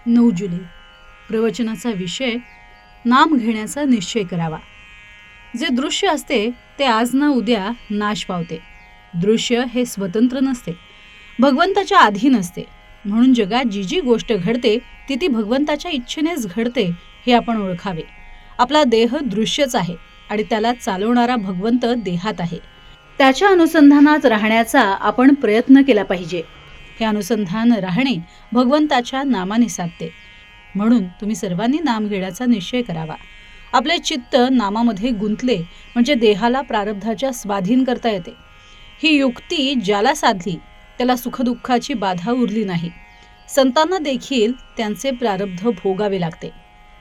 9 जुलै. प्रवचनाचा विषय नाम घेण्याचा निश्चय करावा. जे दृश्य असते ते आज ना उद्या नाश पावते. दृश्य हे स्वतंत्र नसते, भगवंताच्या अधीन असते. म्हणून जगात जी जी गोष्ट घडते ती भगवंताच्या इच्छेनेच घडते हे आपण ओळखावे. आपला देह दृश्यच आहे आणि त्याला चालवणारा भगवंत देहात आहे. त्याच्या अनुसंधानात राहण्याचा आपण प्रयत्न केला पाहिजे. हे अनुसंधान राहणे भगवंताच्या नामाने साधते. म्हणून तुम्ही सर्वांनी नाम घेण्याचा निश्चय करावा. आपले चित्त नामामध्ये गुंतले म्हणजे देहाला प्रारब्धाच्या स्वाधीन करता येते. ही युक्ती ज्याला साधली त्याला सुखदुःखाची बाधा उरली नाही. संतांना देखील त्यांचे प्रारब्ध भोगावे लागते,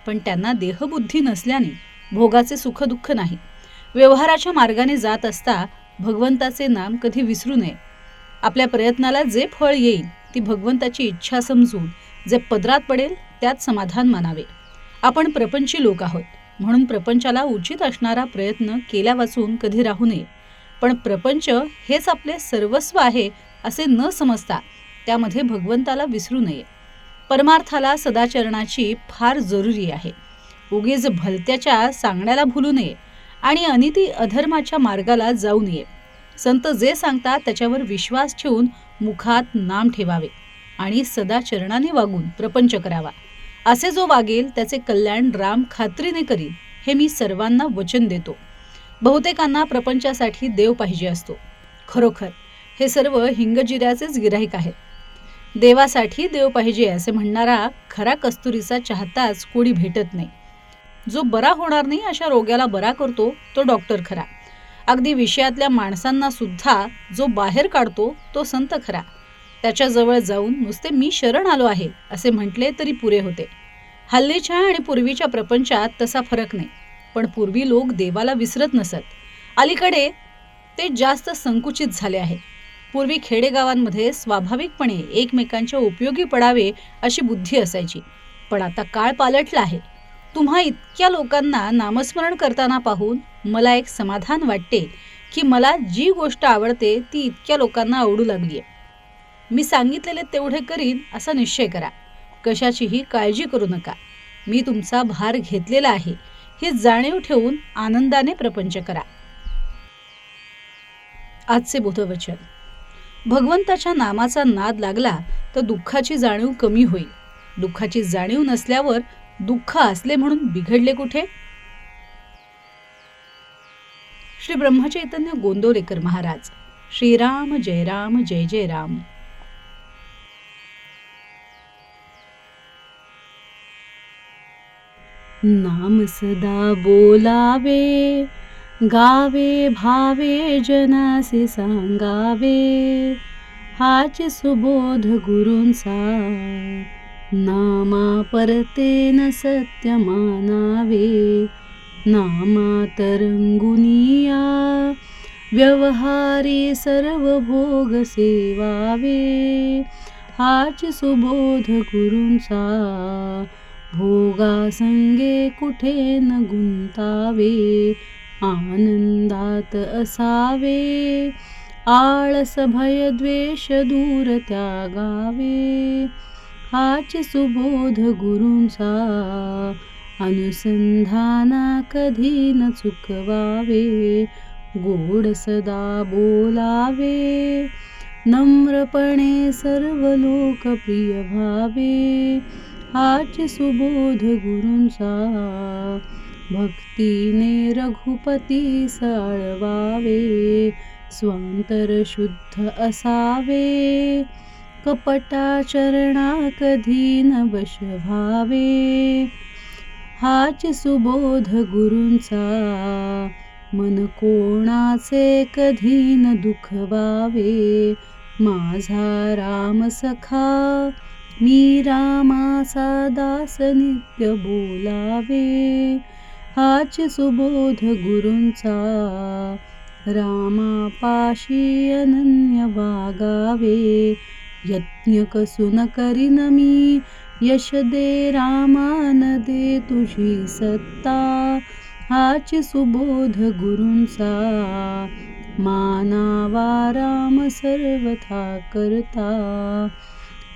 पण त्यांना देहबुद्धी नसल्याने भोगाचे सुखदुःख नाही. व्यवहाराच्या मार्गाने जात असता भगवंताचे नाम कधी विसरू नये. आपल्या प्रयत्नाला जे फळ येईल ती भगवंताची इच्छा समजून जे पदरात पडेल त्यात समाधान मानावे. आपण प्रपंची लोक आहोत, म्हणून प्रपंचाला उचित असणारा प्रयत्न केल्या वाचून कधी राहू नये. पण प्रपंच हेच आपले सर्वस्व आहे असे न समजता त्यामध्ये भगवंताला विसरू नये. परमार्थाला सदाचरणाची फार जरुरी आहे. उगीच भलत्याच्या सांगण्याला भुलू नये आणि अनिती अधर्माच्या मार्गाला जाऊ नये. संत जे सांगतात त्याच्यावर विश्वास ठेवून मुखात नाम ठेवावे आणि सदाचरणाने वागून प्रपंच करावा. असे जो वागेल त्याचे कल्याण राम खात्रीने करील हे मी सर्वांना वचन देतो. बहुतेकांना प्रपंचासाठी देव पाहिजे असतो. खरोखर हे सर्व हिंगजिऱ्याचेच गिऱ्हाईक आहेत. देवासाठी देव पाहिजे असे म्हणणारा खरा कस्तुरीचा चाहताच कोणी भेटत नाही. जो बरा होणार नाही अशा रोग्याला बरा करतो तो डॉक्टर खरा. अगदी विषयातल्या माणसांना सुद्धा जो बाहेर काढतो तो संत खरा. त्याच्याजवळ जाऊन नुसते मी शरण आलो आहे असे म्हटले तरी पुरे होते. हल्लीच्या आणि पूर्वीच्या प्रपंचात तसा फरक नाही, पण पूर्वी लोक देवाला विसरत नसत. अलीकडे ते जास्त संकुचित झाले आहे. पूर्वी खेडेगावांमध्ये स्वाभाविकपणे एकमेकांच्या उपयोगी पडावे अशी बुद्धी असायची, पण आता काळ पालटला आहे. तुम्हा इतक्या लोकांना नामस्मरण करताना पाहून मला एक समाधान वाटते की मला जी गोष्ट आवडते ती इतक्या लोकांना आवडू लागली आहे. मी सांगितलेले तेवढे करीन असा निश्चय करा. कशाचीही काळजी करू नका. मी तुमचा भार घेतलेला आहे ही जाणीव ठेवून आनंदाने प्रपंच करा. आजचे बोधवचन. भगवंताच्या नामाचा नाद लागला तर दुःखाची जाणीव कमी होईल. दुःखाची जाणीव नसल्यावर दुःख असले म्हणून बिघडले कुठे. श्री ब्रह्मचैतन्य गोंदवलेकर महाराज. श्रीराम जय राम जय जय राम. नाम सदा बोलावे, गावे भावे जनासी सांगावे. हाच सुबोध गुरूंचा, नामा परतेन सत्य मानावे. नामा तरंगुनिया, व्यवहारी सर्व भोग सेवावे. हाच सुबोध गुरूंचा, भोगा संगे कुठे न गुंतावे. आनंदात असावे, आळस भय द्वेष दूर त्यागावे. हाच सुबोध गुरूंचा, अनुसंधाना कधी न चुकवावे. गोड सदा बोलावे, नम्रपणे सर्व लोक प्रिय भावे. हाच सुबोध गुरूंचा, भक्तीने रघुपती साळवावे. स्वांतर शुद्ध असावे, कपटाचरणा कधी न वश भावे. हाच सुबोध गुरूंचा, मन कोणाचे कधी न दुखवावे. माझा राम सखा, मी रामाचा दास नित्य बोलावे. हाच सुबोध गुरूंचा, रामापाशी अनन्य वागावे. यज्ञ कसून करीन मी, यश दे रामान दे तुझी सत्ता. हाच सुबोध गुरूंचा, मानावा राम सर्वथा करता.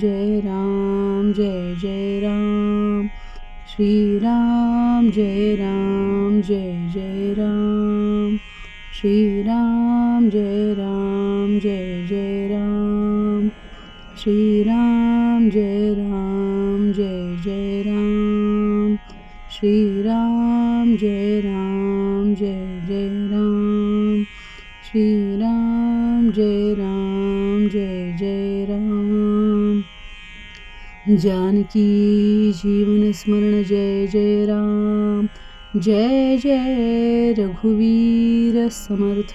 जय राम जय जय राम. श्रीराम जय राम जय जय राम. श्रीराम जय राम जय जय राम. श्रीराम जय राम जय जय राम. श्रीराम जय राम जय जय राम. श्रीराम जय राम जय जय राम. जानकी जीवन स्मरण जय जय राम. जय जय रघुवीर समर्थ.